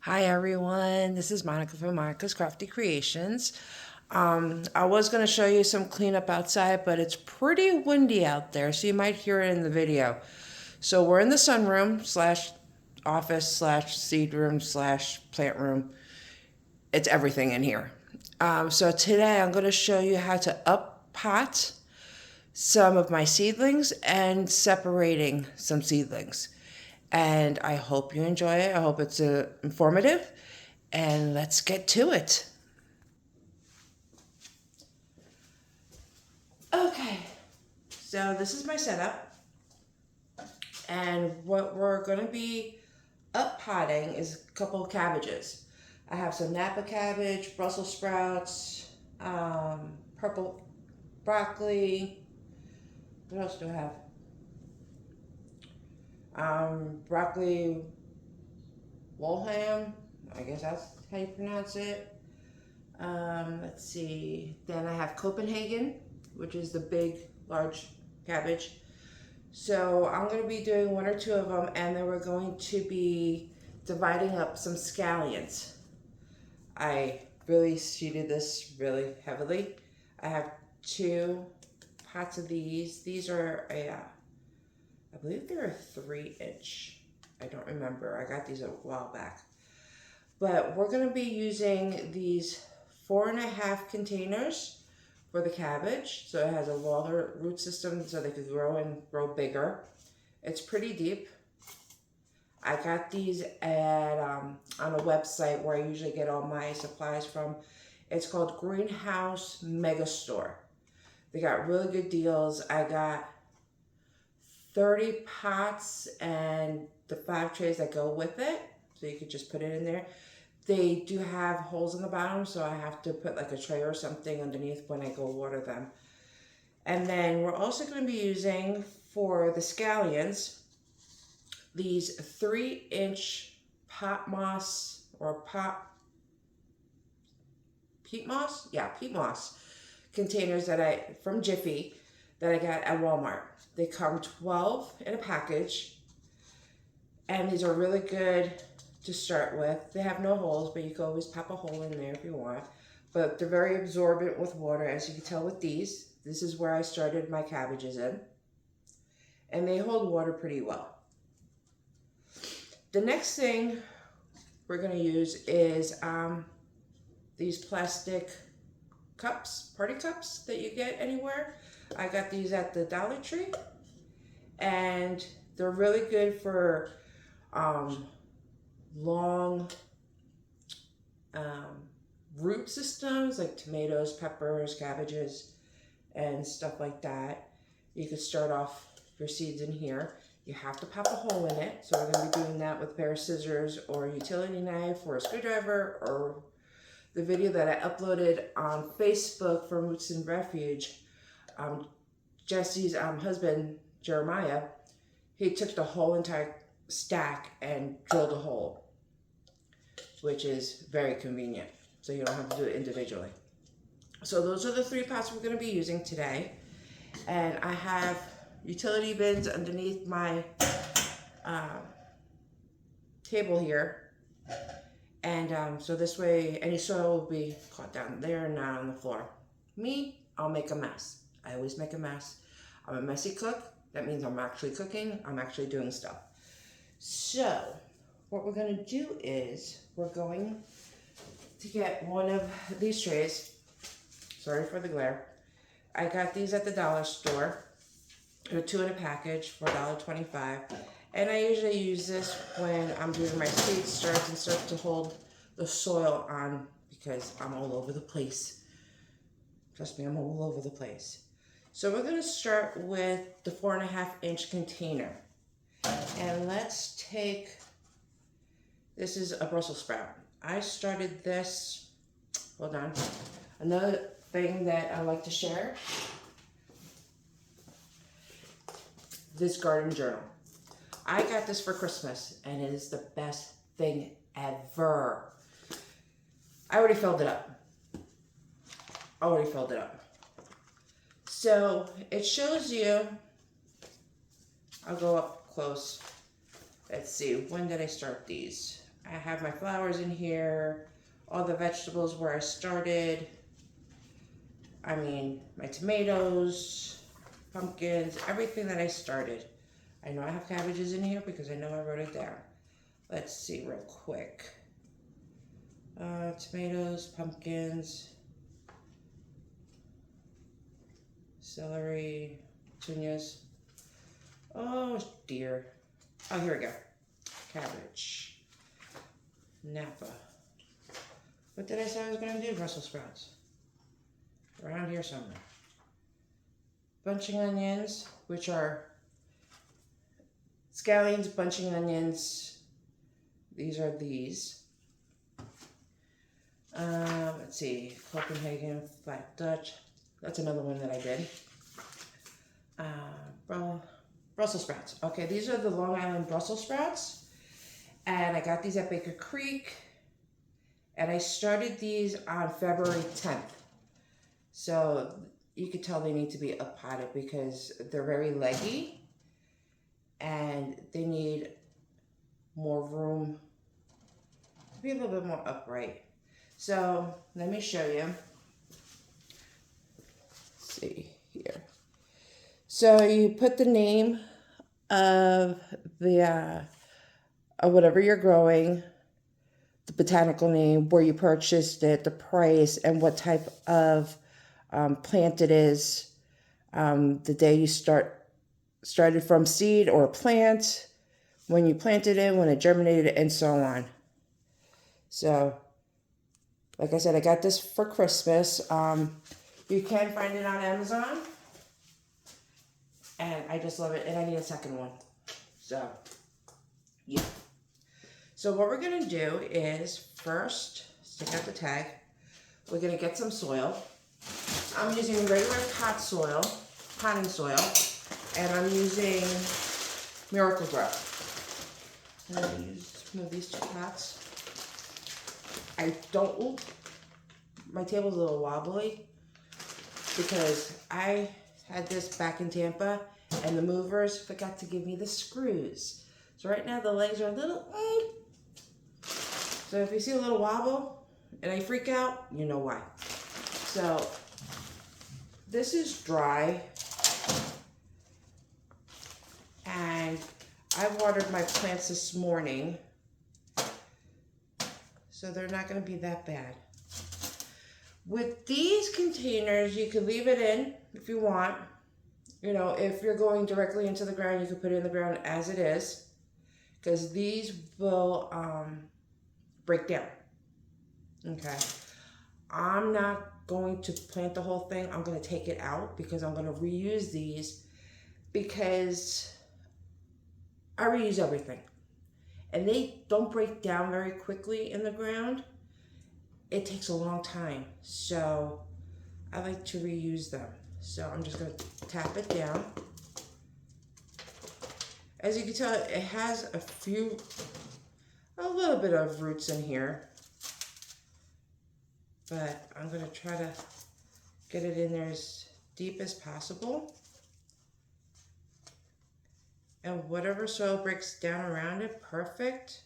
Hi everyone, this is Monica from Monica's Crafty Creations. I was going to show you some cleanup outside, but it's pretty windy out there, so you might hear it in the video. So we're in the sunroom slash office slash seed room slash plant room. It's everything in here. So today I'm going to show you how to up pot some of my seedlings and separating some seedlings. And I hope you enjoy it. I hope it's informative. And let's get to it. Okay, so this is my setup. And what we're going to be up potting is a couple of cabbages. I have some Napa cabbage, Brussels sprouts, purple broccoli. What else do I have? Broccoli Wolham, I guess that's how you pronounce it. Let's see. Then I have Copenhagen, which is the big, large cabbage. So I'm going to be doing one or two of them, and then we're going to be dividing up some scallions. I really seeded this really heavily. I have 2 pots of these. These are I believe they're a 3-inch. I don't remember. I got these a while back. But we're going to be using these 4.5 containers for the cabbage. So it has a longer root system so they could grow and grow bigger. It's pretty deep. I got these at on a website where I usually get all my supplies from. It's called Greenhouse Megastore. They got really good deals. I got 30 pots and the 5 trays that go with it. So you could just put it in there. They do have holes in the bottom, so I have to put like a tray or something underneath when I go water them. And then we're also going to be using, for the scallions, these 3-inch pot moss or peat moss? Yeah, peat moss containers that from Jiffy that I got at Walmart. They come 12 in a package, and these are really good to start with. They have no holes, but you can always pop a hole in there if you want. But they're very absorbent with water, as you can tell with these. This is where I started my cabbages in. And they hold water pretty well. The next thing we're going to use is these plastic cups, party cups that you get anywhere. I got these at the Dollar Tree. And they're really good for long root systems like tomatoes, peppers, cabbages, and stuff like that. You could start off your seeds in here. You have to pop a hole in it, so we're going to be doing that with a pair of scissors or a utility knife or a screwdriver, or the video that I uploaded on Facebook for Roots and Refuge. Jesse's husband, Jeremiah, he took the whole entire stack and drilled a hole, which is very convenient, so you don't have to do it individually. So those are the 3 pots we're going to be using today. And I have utility bins underneath my table here. And so this way any soil will be caught down there and not on the floor. Me, I'll make a mess. I always make a mess. I'm a messy cook. That means I'm actually cooking. I'm actually doing stuff. So what we're going to do is we're going to get one of these trays. Sorry for the glare. I got these at the dollar store. They're 2 in a package for $1.25. And I usually use this when I'm doing my seed starts and stuff to hold the soil on, because I'm all over the place. Trust me, I'm all over the place. So we're going to start with the 4.5-inch container. And let's take, this is a Brussels sprout. I started this, hold on, another thing that I like to share, this garden journal. I got this for Christmas, and it is the best thing ever. I already filled it up. So it shows you, I'll go up close. Let's see, when did I start these? I have my flowers in here, all the vegetables where I started. I mean, my tomatoes, pumpkins, everything that I started. I know I have cabbages in here because I know I wrote it down. Let's see real quick. Tomatoes, pumpkins, celery, petunias. Oh dear. Oh, here we go. Cabbage. Napa. What did I say I was going to do? Brussels sprouts. Around here somewhere. Bunching onions, which are scallions, bunching onions. These are these. Let's see. Copenhagen, Flat Dutch. That's another one that I did. Brussels sprouts. Okay, these are the Long Island Brussels sprouts. And I got these at Baker Creek. And I started these on February 10th. So you could tell they need to be uppotted because they're very leggy. And they need more room to be a little bit more upright. So let me show you. Let's see here. So you put the name of the of whatever you're growing, the botanical name, where you purchased it, the price, and what type of plant it is, the day you started from seed or plant, when you planted it, when it germinated, and so on. So, like I said, I got this for Christmas. You can find it on Amazon. And I just love it. And I need a second one. So, yeah. So what we're going to do is first stick out the tag. We're going to get some soil. I'm using regular potting soil. And I'm using Miracle-Gro. I'm going to move these two pots. My table's a little wobbly because I had this back in Tampa and the movers forgot to give me the screws. So right now the legs are a little, so if you see a little wobble and I freak out, you know why. So this is dry and I watered my plants this morning. So they're not going to be that bad. With these containers, you could leave it in if you want. You know, if you're going directly into the ground, you could put it in the ground as it is. Because these will break down. Okay. I'm not going to plant the whole thing. I'm going to take it out because I'm going to reuse these. Because I reuse everything. And they don't break down very quickly in the ground. It takes a long time. So I like to reuse them. So I'm just going to tap it down. As you can tell, it has a little bit of roots in here. But I'm going to try to get it in there as deep as possible. And whatever soil breaks down around it, perfect.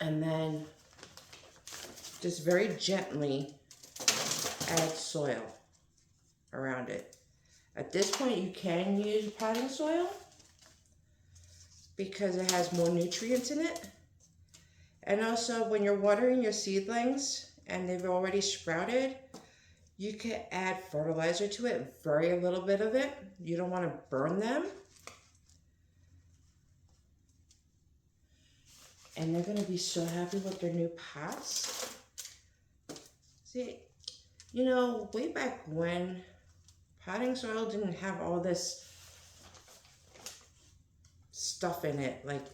And then just very gently add soil around it. At this point, you can use potting soil because it has more nutrients in it. And also, when you're watering your seedlings and they've already sprouted, you can add fertilizer to it, very little bit of it. You don't want to burn them. And they're going to be so happy with their new pots. See, you know, way back when, potting soil didn't have all this stuff in it, like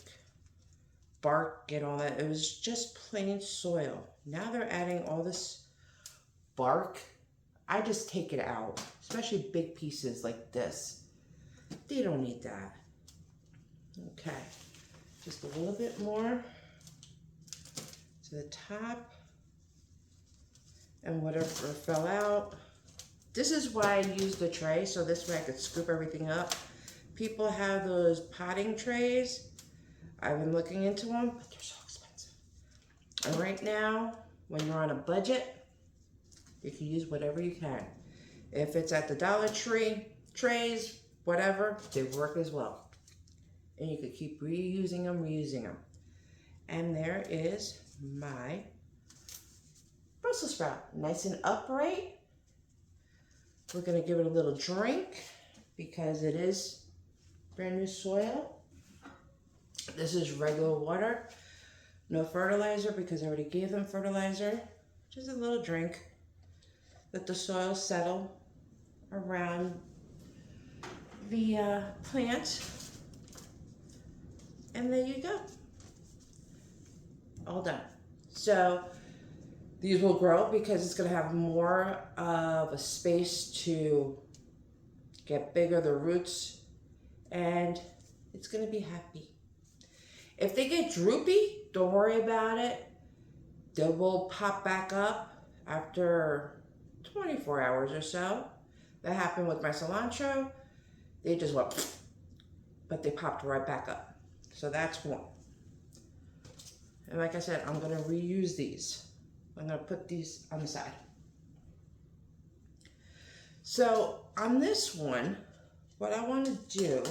bark and all that. It was just plain soil. Now they're adding all this bark. I just take it out, especially big pieces like this. They don't need that. Okay, just a little bit more to the top. And whatever fell out. This is why I used the tray, so this way I could scoop everything up. People have those potting trays. I've been looking into them, but they're so expensive. And right now, when you're on a budget, you can use whatever you can. If it's at the Dollar Tree, trays, whatever, they work as well. And you could keep reusing them. And there is my Brussels sprout, nice and upright. We're gonna give it a little drink because it is brand new soil. This is regular water, no fertilizer because I already gave them fertilizer. Just a little drink. Let the soil settle around the plant. And there you go. All done. So these will grow because it's going to have more of a space to get bigger, the roots, and it's going to be happy. If they get droopy, don't worry about it. They will pop back up after 24 hours or so. That happened with my cilantro. They just went, but they popped right back up. So that's one. And like I said, I'm going to reuse these. I'm going to put these on the side. So on this one, what I want to do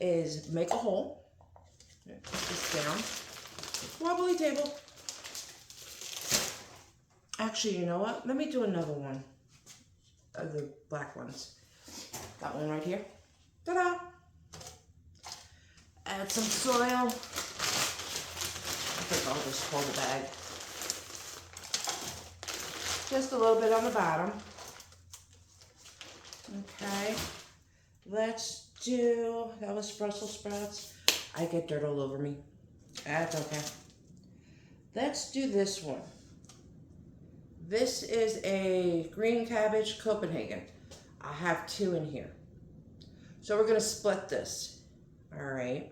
is make a hole. Put this down. Wobbly table. Actually, you know what? Let me do another one of the black ones. Got one right here. Ta-da! Add some soil. I think I'll just hold the bag. Just a little bit on the bottom. Okay. Let's do, that was Brussels sprouts. I get dirt all over me. That's okay. Let's do this one. This is a green cabbage Copenhagen. I have 2 in here. So we're going to split this. All right.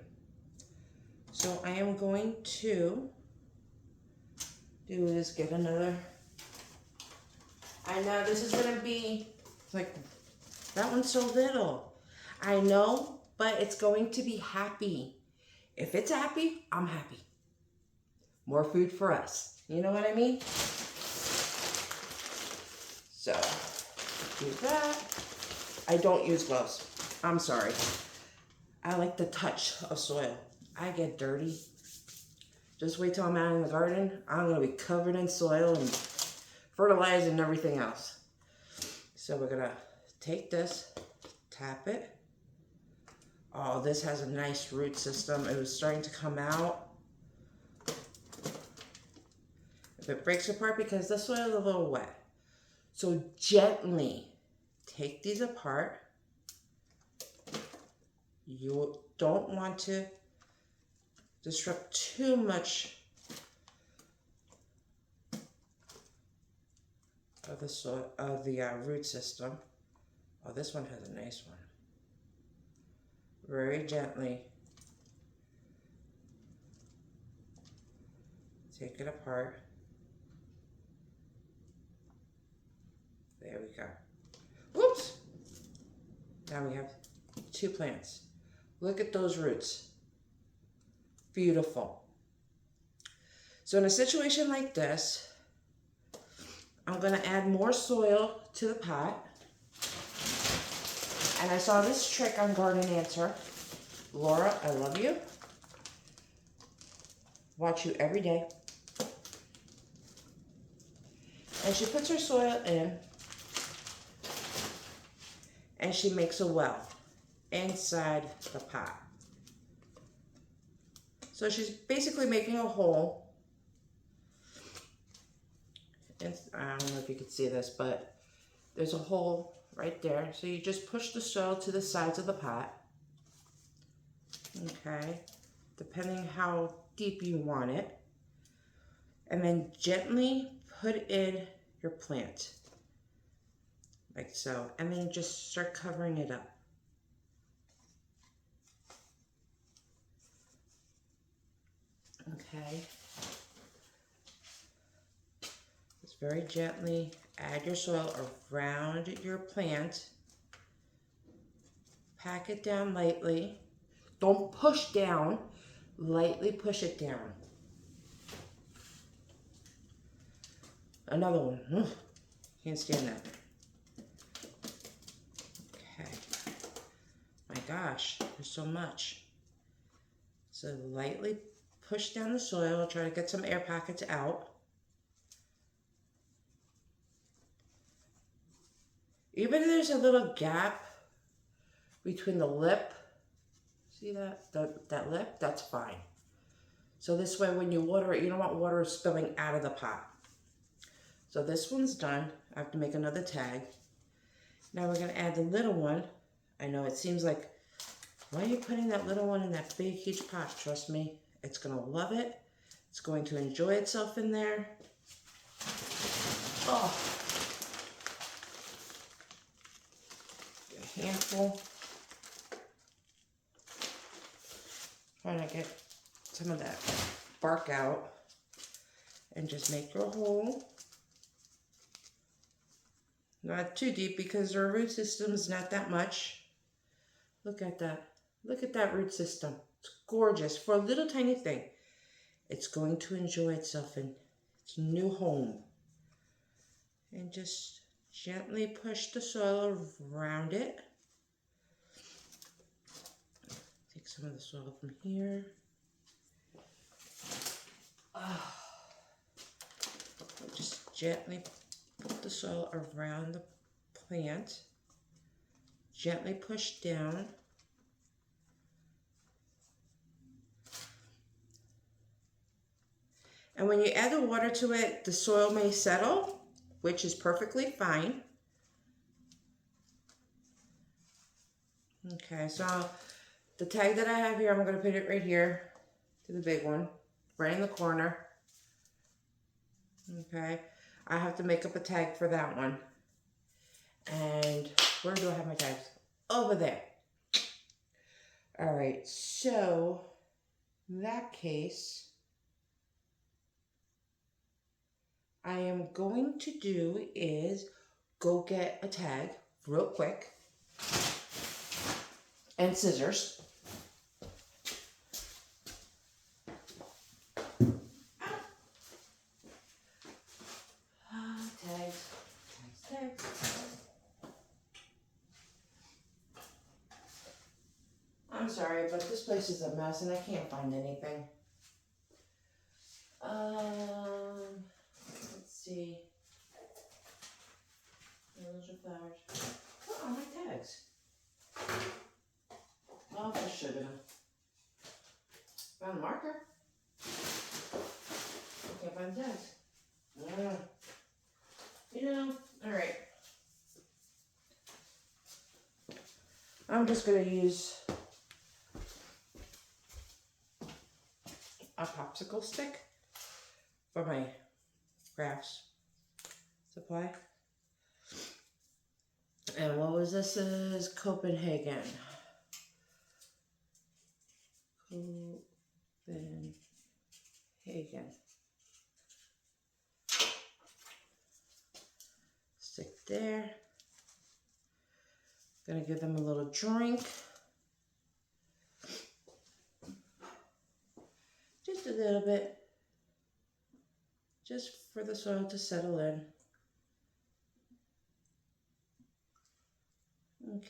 So I am going to do is get another. I know this is going to be like, that one's so little. I know, but it's going to be happy. If it's happy, I'm happy. More food for us. You know what I mean? So, do that. I don't use gloves. I'm sorry. I like the touch of soil. I get dirty. Just wait till I'm out in the garden. I'm going to be covered in soil and fertilized and everything else. So we're going to take this, tap it. Oh, this has a nice root system. It was starting to come out. If it breaks apart, because the soil is a little wet. So gently take these apart. You don't want to disrupt too much of the soil, of the root system. Oh, this one has a nice one. Very gently take it apart. There we go. Whoops! Now we have 2 plants. Look at those roots. Beautiful. So in a situation like this, I'm going to add more soil to the pot. And I saw this trick on Garden Answer. Laura, I love you. Watch you every day. And she puts her soil in. And she makes a well inside the pot. So she's basically making a hole. And I don't know if you can see this, but there's a hole right there. So you just push the soil to the sides of the pot. Okay, depending how deep you want it. And then gently put in your plant. Like so. And then just start covering it up. Okay. Just very gently add your soil around your plant. Pack it down lightly. Don't push down. lightly push it down. Another one. Ugh, can't stand that. Okay. My gosh, there's so much. So lightly push down the soil, try to get some air pockets out. Even if there's a little gap between the lip, see that? That lip? That's fine. So this way when you water it, you don't want water spilling out of the pot. So this one's done. I have to make another tag. Now we're gonna add the little one. I know it seems like, why are you putting that little one in that big huge pot? Trust me, it's gonna love it. It's going to enjoy itself in there. Oh. A handful. Trying to get some of that bark out and just make a hole. Not too deep because our root system is not that much. Look at that. Look at that root system. It's gorgeous for a little tiny thing. It's going to enjoy itself in its new home. And just gently push the soil around it. Take some of the soil from here. Just gently put the soil around the plant. Gently push down. And when you add the water to it, the soil may settle, which is perfectly fine. Okay, so the tag that I have here, I'm going to put it right here to the big one, right in the corner. Okay, I have to make up a tag for that one. And where do I have my tags? Over there. All right, so in that case, I am going to do is go get a tag real quick and scissors. Tags. I'm sorry, but this place is a mess and I can't find anything. Let's see. Those are flowers. Oh, my tags. Oh, for sugar. Found the marker. I can't find the tags. You know, all right. I'm just going to use a popsicle stick for my crafts supply. And what was this? Is Copenhagen. Copenhagen. Stick there. Gonna give them a little drink. Just a little bit. Just for the soil to settle in. Okay.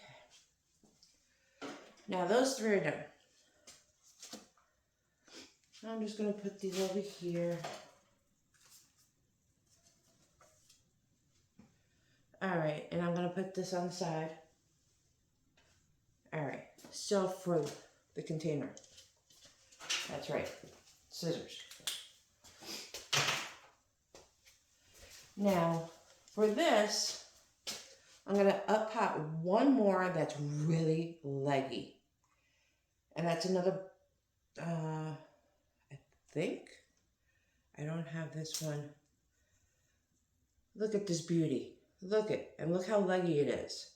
Now those three are done. I'm just going to put these over here. Alright, and I'm going to put this on the side. Alright, so for the container. That's right, scissors. Now, for this, I'm going to up pot one more that's really leggy. And that's another, I think. I don't have this one. Look at this beauty. Look it, and look how leggy it is.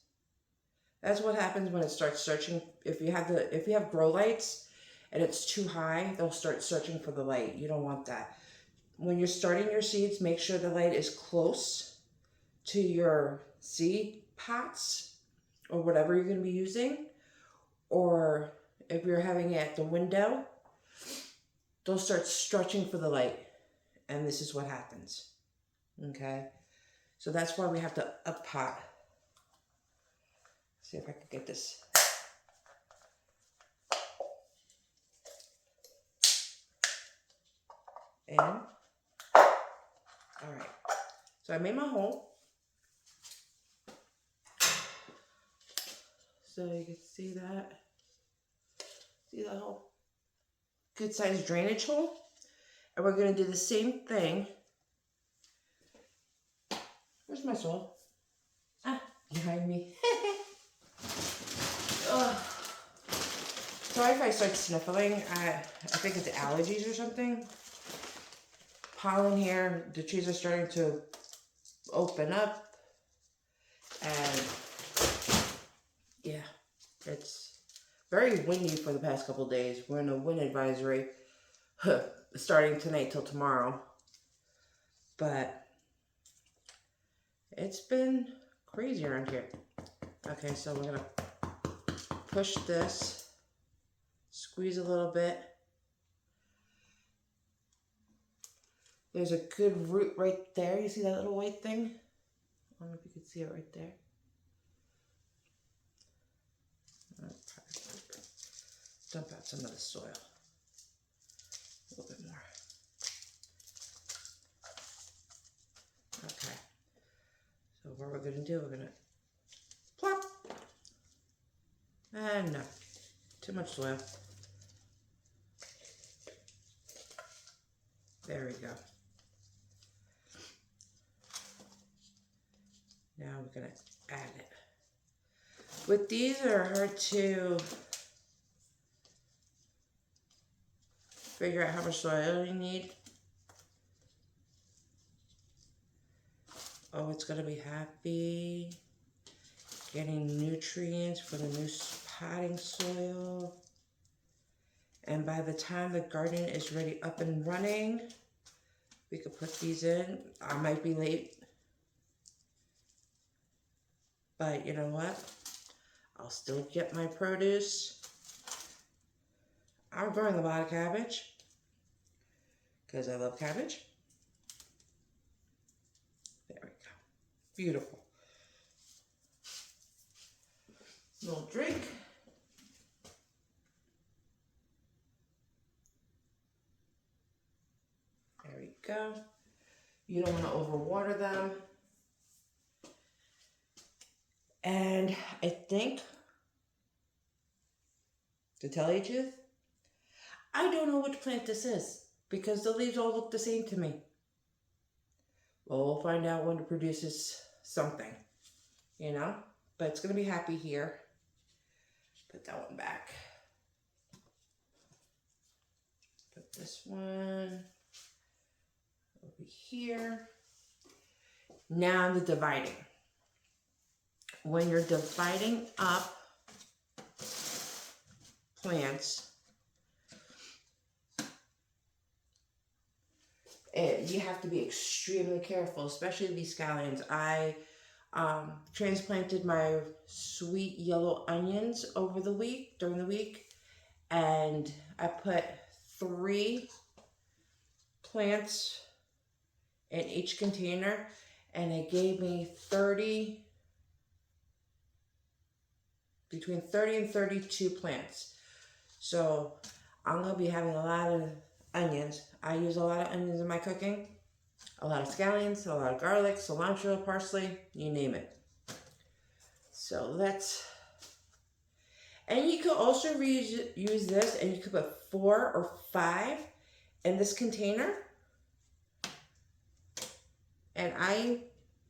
That's what happens when it starts searching. If you have grow lights and it's too high, they'll start searching for the light. You don't want that. When you're starting your seeds, make sure the light is close to your seed pots or whatever you're going to be using. Or if you're having it at the window, they'll start stretching for the light. And this is what happens. Okay? So that's why we have to up pot. See if I can get this. In. Alright. So I made my hole. So you can see that. See that hole? Good sized drainage hole. And we're going to do the same thing. Where's my soul? Ah, behind me. Sorry if I start sniffling. I think it's allergies or something. Pollen here. The trees are starting to open up. And yeah, it's very windy for the past couple days. We're in a wind advisory starting tonight till tomorrow. But it's been crazy around here. Okay, so we're going to push this, squeeze a little bit. There's a good root right there. You see that little white thing? I don't know if you can see it right there. Dump out some of the soil. A little bit more. Okay. So what we're going to do, we're going to plop. And no, too much soil. There we go. Now we're going to add it. With these, they're hard to figure out how much soil you need. Oh, it's going to be happy getting nutrients for the new potting soil. And by the time the garden is ready up and running, we could put these in. I might be late, but you know what? I'll still get my produce. I'm growing a lot of cabbage because I love cabbage. There we go. Beautiful. Little drink. There we go. You don't want to overwater them. And I think, to tell you the truth, I don't know which plant this is because the leaves all look the same to me. Well, we'll find out when it produces something, you know? But it's going to be happy here. Put that one back. Put this one over here. Now the dividing. When you're dividing up plants, you have to be extremely careful, especially these scallions. I transplanted my sweet yellow onions during the week, and I put 3 plants in each container, and it gave me between 30 and 32 plants. So I'm going to be having a lot of onions. I use a lot of onions in my cooking. A lot of scallions, a lot of garlic, cilantro, parsley, you name it. So and you could also use this, and you could put 4 or 5 in this container. And I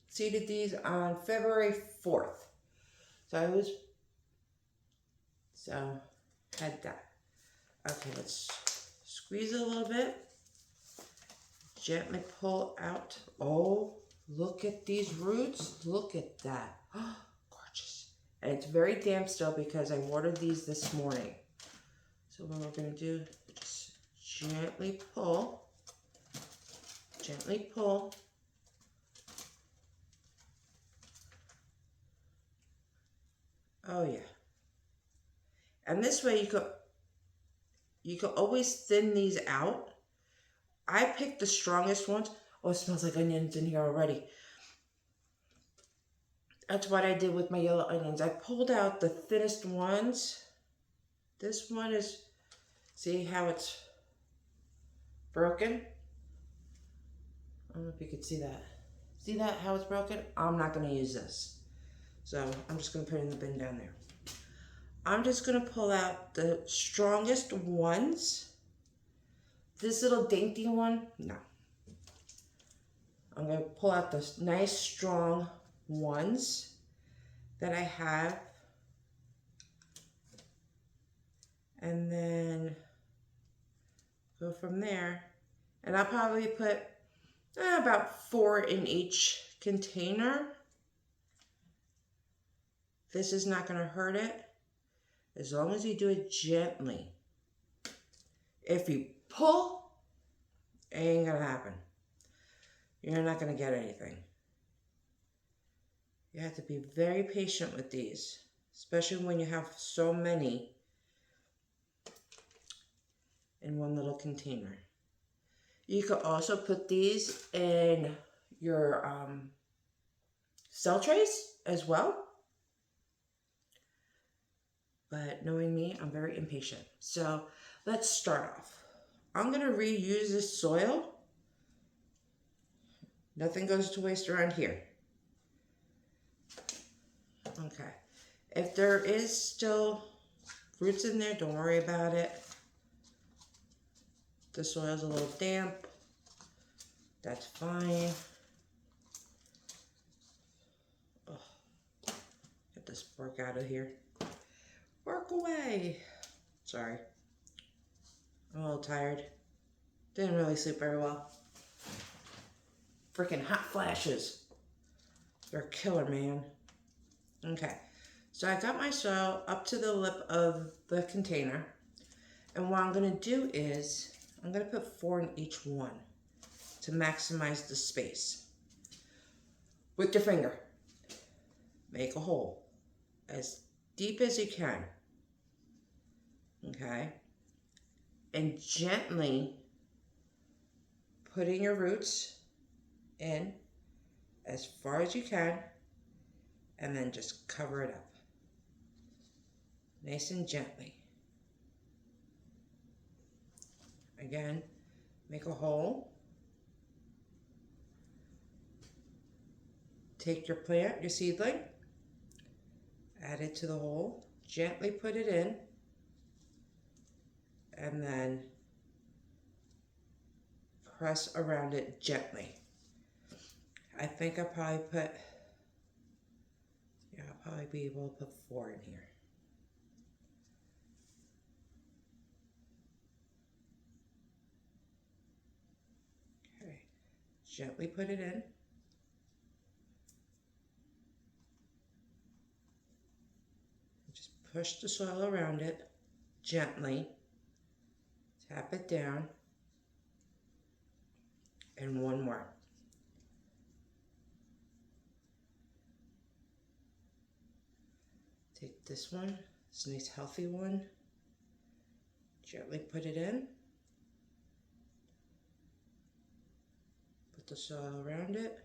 seeded these on February 4th. So had that. Okay, let's squeeze a little bit. Gently pull out. Oh, look at these roots. Look at that. Oh, gorgeous. And it's very damp still because I watered these this morning. So what we're going to do, just gently pull. Gently pull. Oh, yeah. And this way you could You can always thin these out. I picked the strongest ones. Oh, it smells like onions in here already. That's what I did with my yellow onions. I pulled out the thinnest ones. This one is, see how it's broken? I don't know if you can see that. See that, how it's broken? I'm not gonna use this. So I'm just gonna put it in the bin down there. I'm just gonna pull out the strongest ones. This little dainty one, no. I'm gonna pull out the nice strong ones that I have. And then go from there. And I'll probably put about 4 in each container. This is not gonna hurt it, as long as you do it gently. If you pull, it ain't gonna happen. You're not gonna get anything. You have to be very patient with these, especially when you have so many in one little container. You could also put these in your cell trays as well. But knowing me, I'm very impatient. So let's start off. I'm gonna reuse this soil. Nothing goes to waste around here. Okay. If there is still roots in there, don't worry about it. The soil's a little damp. That's fine. Oh, get this bark out of here. Work away. Sorry. I'm a little tired. Didn't really sleep very well. Freaking hot flashes. They're a killer, man. Okay. So I got my soil up to the lip of the container. And what I'm going to do is, I'm going to put 4 in each one to maximize the space. With your finger, make a hole as deep as you can. Okay? And gently putting your roots in as far as you can, and then just cover it up. Nice and gently. Again, make a hole. Take your plant, your seedling, add it to the hole, gently put it in, and then press around it gently. I think I'll probably put, I'll probably be able to put 4 in here. Okay, gently put it in. Just push the soil around it gently. Tap it down. And one more. Take this one, this nice healthy one. Gently put it in. Put the soil around it.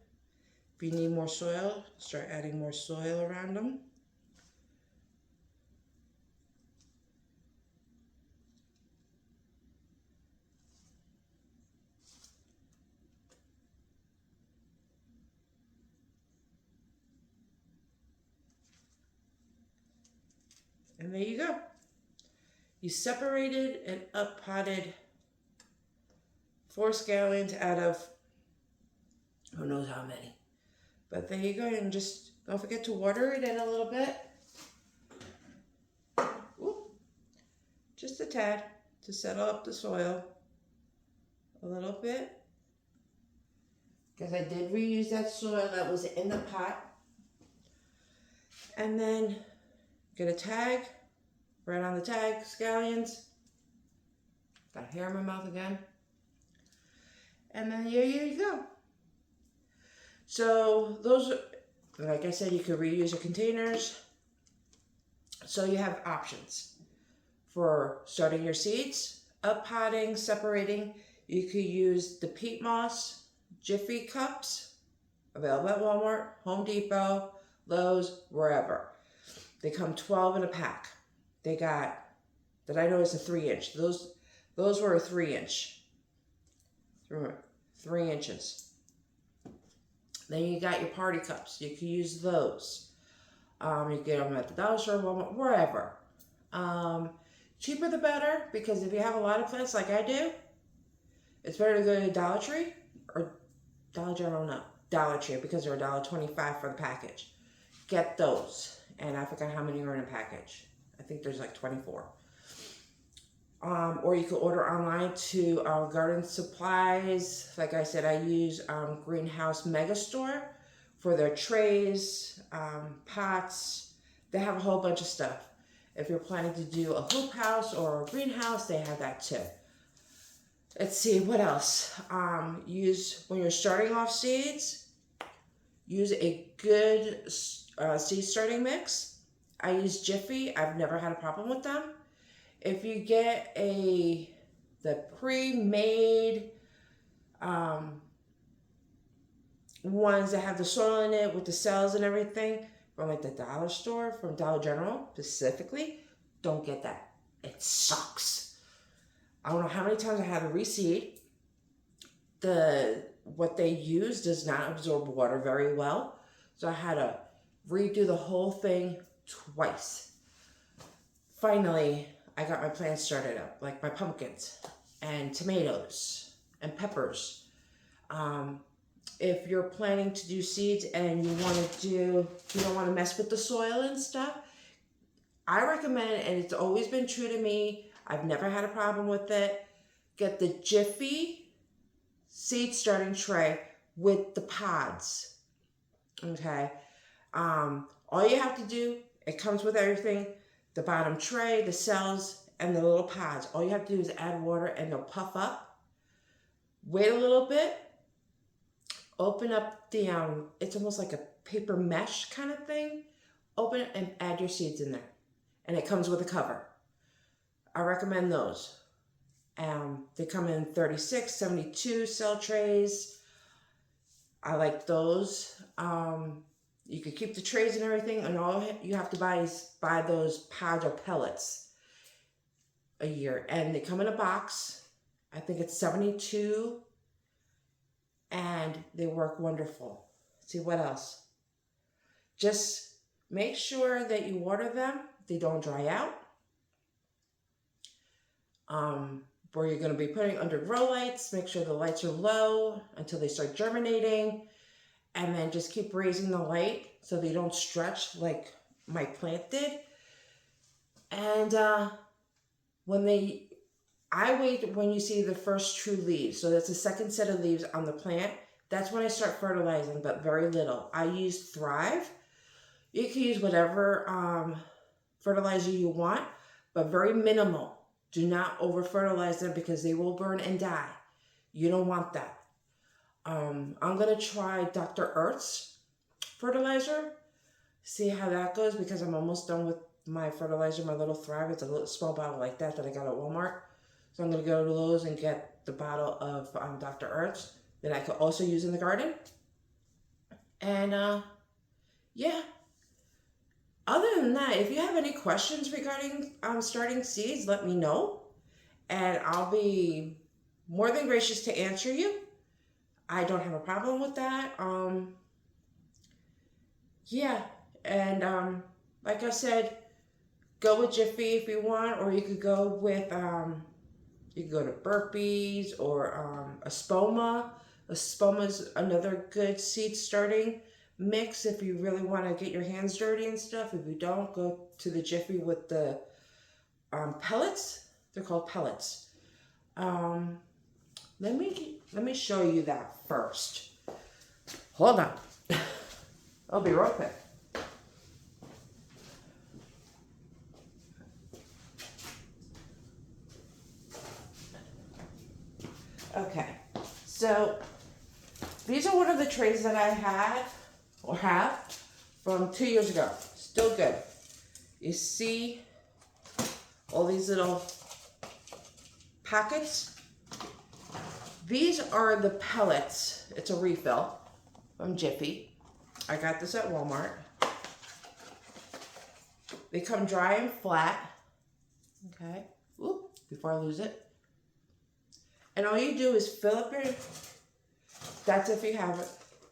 If you need more soil, start adding more soil around them. And there you go. You separated and up-potted 4 scallions out of who knows how many. But there you go, and just don't forget to water it in a little bit. Ooh, just a tad to settle up the soil a little bit. Because I did reuse that soil that was in the pot. And then get a tag, right on the tag, scallions. Got hair in my mouth again. And then here you go. So those, like I said, you could reuse your containers. So you have options for starting your seeds up potting, separating, you could use the peat moss Jiffy cups, available at Walmart, Home Depot, Lowe's, wherever. They come 12 in a pack. They got, that I know is a 3-inch. Those were a 3-inch. 3 inches. Then you got your party cups. You can use those. You get them at the dollar store, Walmart, wherever. Cheaper the better, because if you have a lot of plants like I do, it's better to go to Dollar Tree or Dollar General, no, Dollar Tree, because they're $1.25 for the package. Get those. And I forgot how many are in a package. I think there's like 24. Or you can order online to Garden Supplies. Like I said, I use Greenhouse Megastore for their trays, pots. They have a whole bunch of stuff. If you're planning to do a hoop house or a greenhouse, they have that too. Let's see, what else? When you're starting off seeds, use a good seed starting mix. I use Jiffy. I've never had a problem with them. If you get the pre-made ones that have the soil in it with the cells and everything from like the dollar store, from Dollar General specifically, don't get that. It sucks. I don't know how many times I had to reseed. What they use does not absorb water very well, so I had to redo the whole thing twice. Finally, I got my plants started up, like my pumpkins and tomatoes and peppers. If you're planning to do seeds and you don't want to mess with the soil and stuff, I recommend, and it's always been true to me, I've never had a problem with it, get the Jiffy seed starting tray with the pods. Okay. All you have to do, it comes with everything, the bottom tray, the cells, and the little pods. All you have to do is add water and they'll puff up. Wait a little bit. Open up the, it's almost like a paper mesh kind of thing. Open it and add your seeds in there. And it comes with a cover. I recommend those. They come in 36, 72 cell trays. I like those. You could keep the trays and everything, and all you have to buy is buy those pods or pellets a year. And they come in a box. I think it's 72. And they work wonderful. Let's see, what else? Just make sure that you water them. They don't dry out. Where you're going to be putting under grow lights, make sure the lights are low until they start germinating. And then just keep raising the light so they don't stretch like my plant did. And I wait when you see the first true leaves. So that's the second set of leaves on the plant. That's when I start fertilizing, but very little. I use Thrive. You can use whatever fertilizer you want, but very minimal. Do not over fertilize them because they will burn and die. You don't want that. I'm going to try Dr. Earth's fertilizer. See how that goes, because I'm almost done with my fertilizer, my little Thrive. It's a little small bottle like that I got at Walmart. So I'm going to go to Lowe's and get the bottle of Dr. Earth's that I could also use in the garden. And yeah. Other than that, if you have any questions regarding starting seeds, let me know. And I'll be more than gracious to answer you. I don't have a problem with that. Yeah. And like I said, go with Jiffy if you want, or you could go with, you can go to Burpees or a Spoma. A Spoma is another good seed starting mix if you really want to get your hands dirty and stuff. If you don't, go to the Jiffy with the pellets. They're called pellets. Let me show you that first. Hold on. I'll be right back. Okay, so these are one of the trays that I had or have from 2 years ago. Still good. You see all these little packets. These are the pellets. It's a refill from Jiffy. I got this at Walmart. They come dry and flat. Okay. Oop, before I lose it. And all you do is fill up your, that's if you have it.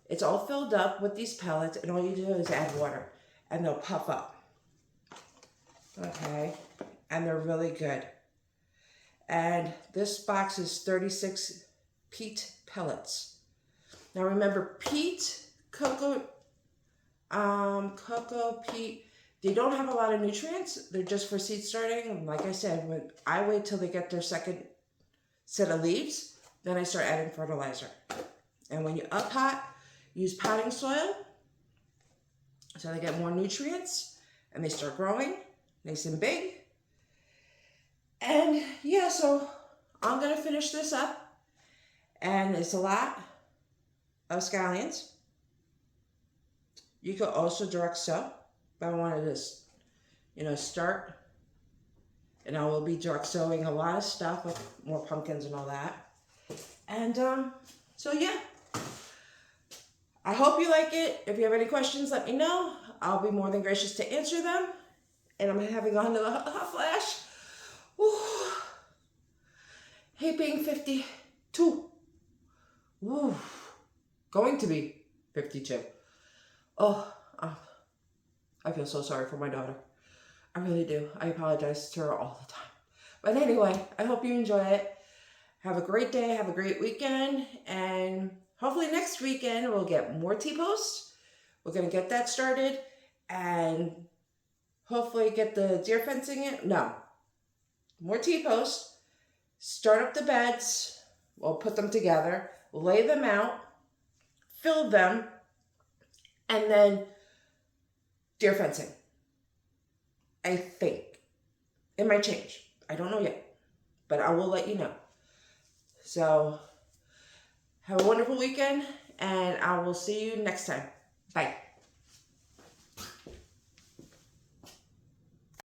It's all filled up with these pellets, and all you do is add water, and they'll puff up. Okay. And they're really good. And this box is 36 peat pellets. Now remember, peat, cocoa, peat, they don't have a lot of nutrients. They're just for seed starting. Like I said, I wait till they get their second set of leaves, then I start adding fertilizer. And when you up pot, use potting soil so they get more nutrients and they start growing nice and big. And yeah, so I'm gonna finish this up, and it's a lot of scallions. You could also direct sow, but I wanted to, start, and I will be direct sowing a lot of stuff with more pumpkins and all that. And so yeah, I hope you like it. If you have any questions, let me know. I'll be more than gracious to answer them. And I'm having a hot flash. Ooh. Hate being 52. Ooh. Going to be 52. Oh, I feel so sorry for my daughter. I really do. I apologize to her all the time. But anyway, I hope you enjoy it. Have a great day. Have a great weekend. And hopefully next weekend we'll get more T-posts. We're going to get that started. And hopefully get the deer fencing in. No. More T-posts. Start up the beds. We'll put them together. Lay them out. Fill them. And then deer fencing. I think. It might change. I don't know yet. But I will let you know. So, have a wonderful weekend. And I will see you next time. Bye.